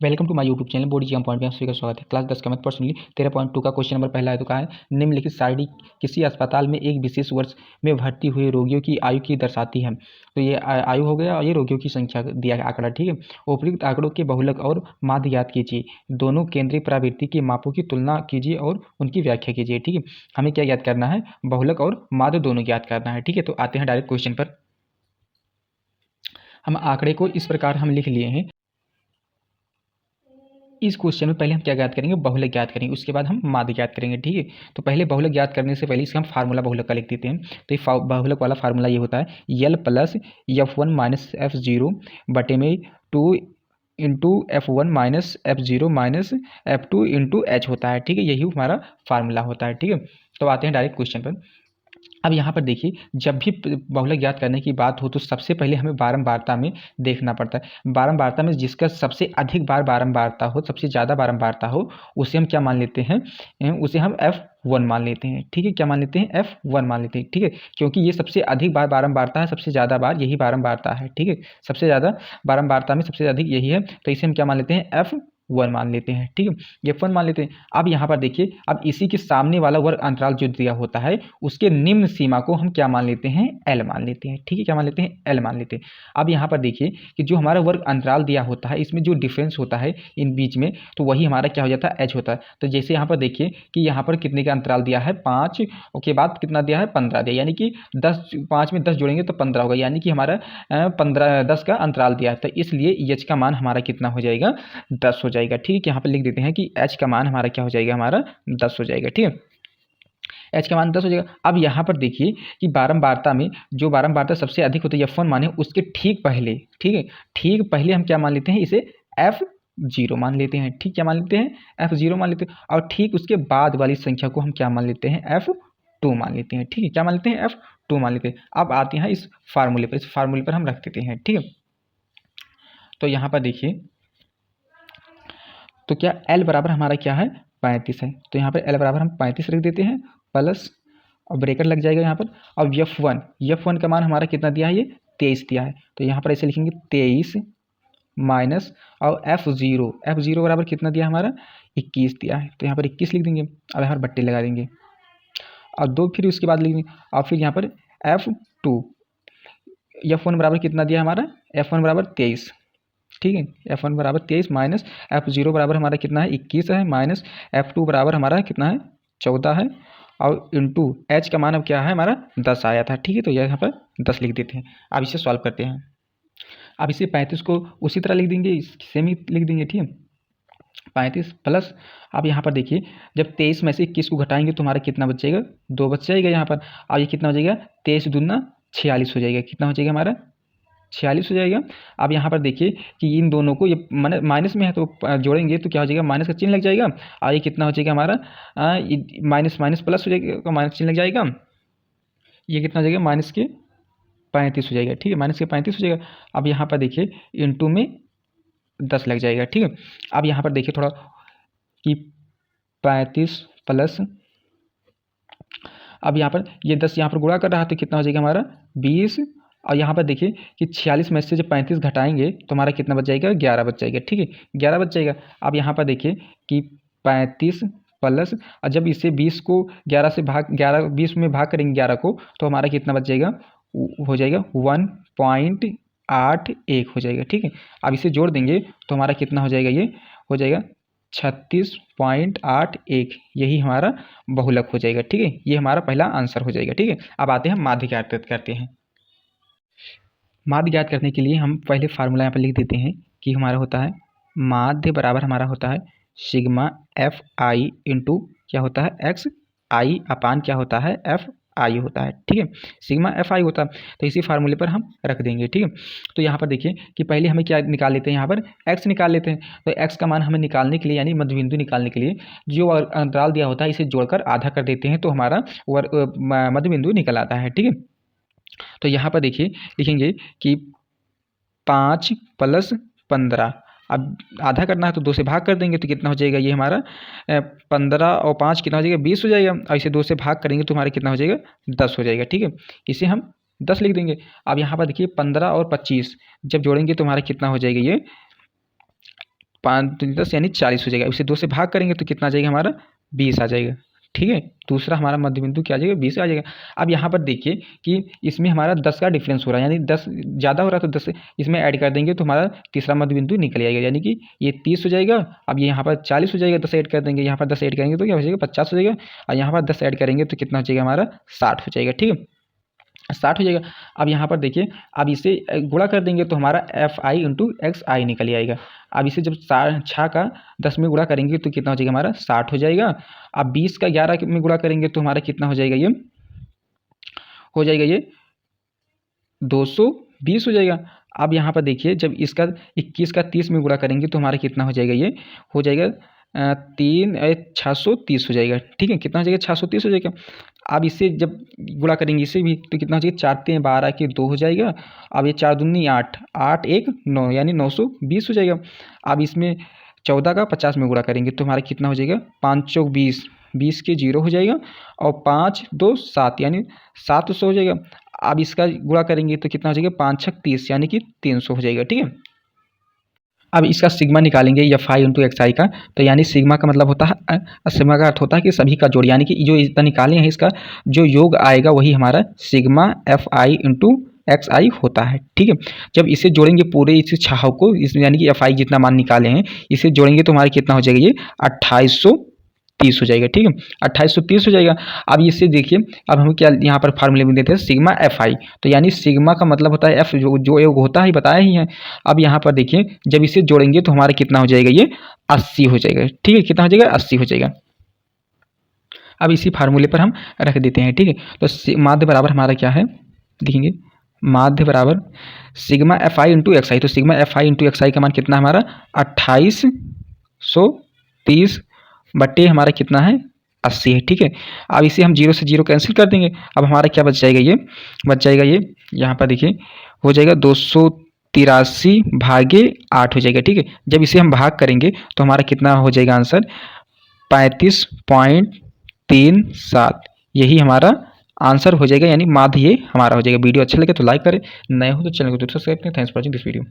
Welcome to my YouTube channel board exam point में आप सभी का स्वागत है। क्लास 10 का मैथ पर्सनली 13.2 का क्वेश्चन नंबर पहला है। तो कहा है निम्नलिखित सारणी किसी अस्पताल में एक विशेष वर्ष में भर्ती हुए रोगियों की आयु की दर्शाती है। तो ये आयु हो गया और ये रोगियों की संख्या दिया है आंकड़ा, ठीक है। उपयुक्त आंकड़ों के बहुलक और माध्य ज्ञात कीजिए, दोनों केंद्रीय प्रवृत्ति के मापों की तुलना कीजिए और उनकी व्याख्या कीजिए, ठीक है। हमें क्या ज्ञात करना है? बहुलक और माध्य दोनों ज्ञात करना है, ठीक है। तो आते हैं डायरेक्ट क्वेश्चन पर। हम आंकड़े को इस प्रकार हम लिख लिए हैं। इस क्वेश्चन में पहले हम क्या ज्ञात करेंगे? बहुलक ज्ञात करेंगे, उसके बाद हम माध्य ज्ञात करेंगे, ठीक है। तो पहले बहुलक ज्ञात करने से पहले इसका हम फार्मूला बहुलक का लिख देते हैं। तो ये बहुलक वाला फार्मूला ये होता है यल प्लस F1 माइनस F0 बटे में 2 into F1 minus F0 minus F2 into H होता है, ठीक है। यही हमारा फार्मूला होता है, ठीक है। तो आते हैं डायरेक्ट क्वेश्चन पर। अब यहाँ पर देखिए, जब भी बहुलक ज्ञात करने की बात हो तो सबसे पहले हमें बारंबारता में देखना पड़ता है। बारंबारता में जिसका सबसे अधिक बार बारंबारता हो, सबसे ज़्यादा बारंबारता हो, उसे हम क्या मान लेते हैं? उसे हम F1 मान लेते हैं, ठीक है। क्या मान लेते हैं? F1 मान लेते हैं, ठीक है। क्योंकि ये सबसे अधिक बार बारंबारता है, सबसे ज़्यादा बार यही बारंबारता है, ठीक है। सबसे ज़्यादा बारंबारता में सबसे अधिक यही है, तो इसे हम क्या मान लेते हैं? F1 मान लेते हैं, ठीक है। F1 मान लेते हैं। अब यहाँ पर देखिए, अब इसी के सामने वाला वर्ग अंतराल जो दिया होता है उसके निम्न सीमा को हम क्या मान लेते हैं? L मान लेते हैं, ठीक है। क्या मान लेते हैं? L मान लेते हैं। अब यहाँ पर देखिए कि जो हमारा वर्ग अंतराल दिया होता है इसमें जो डिफरेंस होता है इन बीच में, तो वही हमारा क्या हो जाता है? H होता है। तो जैसे यहाँ पर देखिए कि यहाँ पर कितने का अंतराल दिया है? 5 के बाद कितना दिया है? 15 दिया, यानी कि 10, 5 में 10 जोड़ेंगे तो 15 होगा, यानी कि हमारा 10 का अंतराल दिया है। तो इसलिए H का मान हमारा कितना हो जाएगा? 10 हो जाएगा, ठीक है। यहाँ पर लिख देते हैं कि H का मान हमारा क्या हो जाएगा? हमारा 10 हो जाएगा, ठीक है। H का मान 10 हो जाएगा। अब यहाँ पर देखिए कि बारंबारता में जो बारंबारता सबसे अधिक होती है F1 माने उसके ठीक पहले, ठीक है, ठीक पहले हम क्या मान लेते हैं? इसे F0 मान लेते हैं, ठीक। क्या मान लेते हैं? F0 मान लेते हैं। और ठीक उसके बाद वाली संख्या को हम क्या मान लेते हैं? F2 मान लेते हैं, ठीक है। क्या मान लेते हैं? F2 मान लेते हैं। अब आते हैं इस फार्मूले पर, इस फार्मूले पर हम रख देते हैं, ठीक है। तो यहाँ पर देखिए, तो क्या L बराबर हमारा क्या है? 35 है। तो यहाँ पर L बराबर हम 35 रख देते हैं, प्लस और ब्रेकेट लग जाएगा यहाँ पर। अब F1 का मान हमारा कितना दिया है? ये 23 दिया है। तो यहाँ पर ऐसे लिखेंगे 23 माइनस और F0 बराबर कितना दिया हमारा? 21 दिया है। तो यहाँ पर 21 लिख देंगे। अब यहाँ पर बट्टे लगा देंगे और 2 फिर उसके बाद लिख देंगे। और फिर यहाँ पर F2, F1 बराबर कितना दिया हमारा? F1 बराबर 23, ठीक है। F1 बराबर 23 माइनस F0 बराबर हमारा कितना है? 21 है, माइनस F2 बराबर हमारा कितना है? 14 है, और इंटू H का मान अब क्या है हमारा? 10 आया था, ठीक है। तो यहाँ पर 10 लिख देते हैं। अब इसे सॉल्व करते हैं। अब इसे 35 को उसी तरह लिख देंगे, सेम ही लिख देंगे, ठीक है। 35 प्लस, अब यहाँ पर देखिए जब 23 में से 21 को घटाएंगे तो हमारा कितना बचेगा? 2 बच जाएगा यहाँ पर। अब ये कितना हो जाएगा? 23 दूना 46 हो जाएगा। कितना हो जाएगा हमारा? 46 हो जाएगा। अब यहाँ पर देखिए कि इन दोनों को, ये माइनस में है तो जोड़ेंगे तो क्या हो जाएगा? माइनस का चिन्ह लग जाएगा। और ये कितना हो जाएगा हमारा? माइनस माइनस प्लस हो जाएगा, माइनस चिन्ह लग जाएगा। ये कितना हो जाएगा? माइनस के 35 हो जाएगा, ठीक है। माइनस के 35 हो जाएगा। अब यहाँ पर देखिए इंटू में 10 लग जाएगा, ठीक है। अब यहाँ पर देखिए थोड़ा कि 35 प्लस, अब यहाँ पर ये 10 यहाँ पर गुणा कर रहा है तो कितना हो जाएगा हमारा? 20। और यहाँ पर देखिए कि 46 में से जब 35 घटाएंगे तो हमारा कितना बच जाएगा? 11 बच जाएगा, ठीक है। 11 बच जाएगा। अब यहाँ पर देखिए कि 35 प्लस, और जब इसे 20 को 11 से भाग 20 में भाग करेंगे 11 को, तो हमारा कितना बच जाएगा? हो जाएगा 1.81 हो जाएगा, ठीक है। अब इसे जोड़ देंगे तो हमारा कितना हो जाएगा? ये हो जाएगा 36.81, यही हमारा बहुलक हो जाएगा, ठीक है। ये हमारा पहला आंसर हो जाएगा, ठीक है। अब आते हैं माध्य ज्ञात करते हैं। माध्य ज्ञात करने के लिए हम पहले फार्मूला यहाँ पर लिख देते हैं कि हमारा होता है माध्य बराबर हमारा होता है सिग्मा Fi इंटू क्या होता है? एक्स आई अपान क्या होता है? Fi होता है, ठीक है। सिग्मा Fi होता है, तो इसी फार्मूले पर हम रख देंगे, ठीक है। तो यहाँ पर देखिए कि पहले हमें क्या निकाल लेते हैं? यहाँ पर x निकाल लेते हैं। तो x का मान हमें निकालने के लिए, यानी मध्य बिंदु निकालने के लिए जो अंतराल दिया होता है इसे जोड़कर आधा कर देते हैं, तो हमारा मध्य बिंदु निकल आता है, ठीक है। तो यहाँ पर देखिए लिखेंगे कि 5 प्लस 15, अब आधा करना है तो 2 से भाग कर देंगे तो कितना हो जाएगा? ये हमारा 15 और 5 कितना हो जाएगा? 20 हो जाएगा। और इसे 2 से भाग करेंगे तो हमारा कितना हो जाएगा? 10 हो जाएगा, ठीक है। इसे हम 10 लिख देंगे। अब यहाँ पर देखिए 15 और 25 जब जोड़ेंगे तो हमारा कितना हो जाएगा? ये 5 दूनी 10 यानी 40 हो जाएगा। इसे 2 से भाग करेंगे तो कितना आ जाएगा हमारा 20 आ जाएगा। ठीक है, दूसरा हमारा मध्य बिंदु क्या आ जाएगा 20 आ जाएगा। अब यहाँ पर देखिए कि इसमें हमारा 10 का डिफरेंस हो रहा है, यानी 10 ज़्यादा हो रहा है तो 10 इसमें ऐड कर देंगे तो हमारा तीसरा मध्य बिंदु निकल आएगा, यानी कि ये 30 हो जाएगा। अब ये यहाँ पर 40 हो जाएगा, 10 ऐड कर देंगे, यहाँ पर 10 ऐड करेंगे तो क्या हो जाएगा 50 हो जाएगा, और यहाँ पर 10 ऐड करेंगे तो कितना हो जाएगा हमारा 60 हो जाएगा। ठीक है, 60 हो जाएगा। अब यहाँ पर देखिए, अब इसे गुणा कर देंगे तो हमारा FI इंटू XI निकल आएगा। अब इसे जब 6 का 10 में गुणा करेंगे तो कितना हो जाएगा हमारा 60 हो जाएगा। अब 20 का 11 में गुणा करेंगे तो हमारा कितना हो जाएगा, ये हो जाएगा ये 220 हो जाएगा। अब यहाँ पर देखिए, जब इसका 21 का 30 में गुणा करेंगे तो हमारा कितना हो जाएगा, ये हो जाएगा 630 हो जाएगा। ठीक है, कितना हो जाएगा 630 हो जाएगा। अब इससे जब गुणा करेंगे इसे भी तो कितना हो जाएगा 4 3 12 के 2 हो जाएगा। अब ये 4 दूनी 8 8 1 9 यानी 920 हो जाएगा। अब इसमें 14 का 50 में गुणा करेंगे तो हमारा कितना हो जाएगा 5 चौक 20 20 के 0 हो जाएगा, और 5 2 7 यानी 700 हो जाएगा। अब इसका गुणा करेंगे तो कितना हो जाएगा 5 6 30 यानी कि 300 हो जाएगा। ठीक है, अब इसका सिग्मा निकालेंगे FI इंटू XI का, तो यानी सिग्मा का मतलब होता है, सिग्मा का अर्थ होता है कि सभी का जोड़, यानी कि जो इतना निकाले हैं इसका जो योग आएगा वही हमारा सिग्मा FI इंटू XI होता है। ठीक है, जब इसे जोड़ेंगे पूरे इस छाव को, इस यानी कि FI जितना मान निकाले हैं इसे जोड़ेंगे तो हमारा कितना हो जाएगा, ये 2830 हो जाएगा। ठीक है, 2830 हो जाएगा। अब इससे देखिए, अब हम क्या यहाँ पर फार्मूले में देते हैं सिग्मा FI, तो यानी सिग्मा का मतलब होता है F जो योग होता है बताया ही है। अब यहाँ पर देखिए, जब इसे जोड़ेंगे तो हमारा कितना हो जाएगा, ये 80 हो जाएगा। ठीक है, कितना हो जाएगा 80 हो जाएगा। अब इसी फार्मूले पर हम रख देते हैं। ठीक है, तो माध्य बराबर हमारा क्या है देखेंगे, माध्य बराबर सिग्मा FI इंटू XI, तो सिग्मा FI इंटू XI का मान कितना हमारा 2830 बट्टे हमारा कितना है 80 है। ठीक है, अब इसे हम 0 से 0 कैंसिल कर देंगे। अब हमारा क्या बच जाएगा, ये बच जाएगा, ये यहाँ पर देखिए हो जाएगा 283 भागे 8 हो जाएगा। ठीक है, जब इसे हम भाग करेंगे तो हमारा कितना हो जाएगा आंसर 35.37, यही हमारा आंसर हो जाएगा, यानी माध्य ये हमारा हो जाएगा। वीडियो अच्छा लगे तो लाइक करें, नए हो तो चैनल को सब्सक्राइब करें। Thanks for watching this video.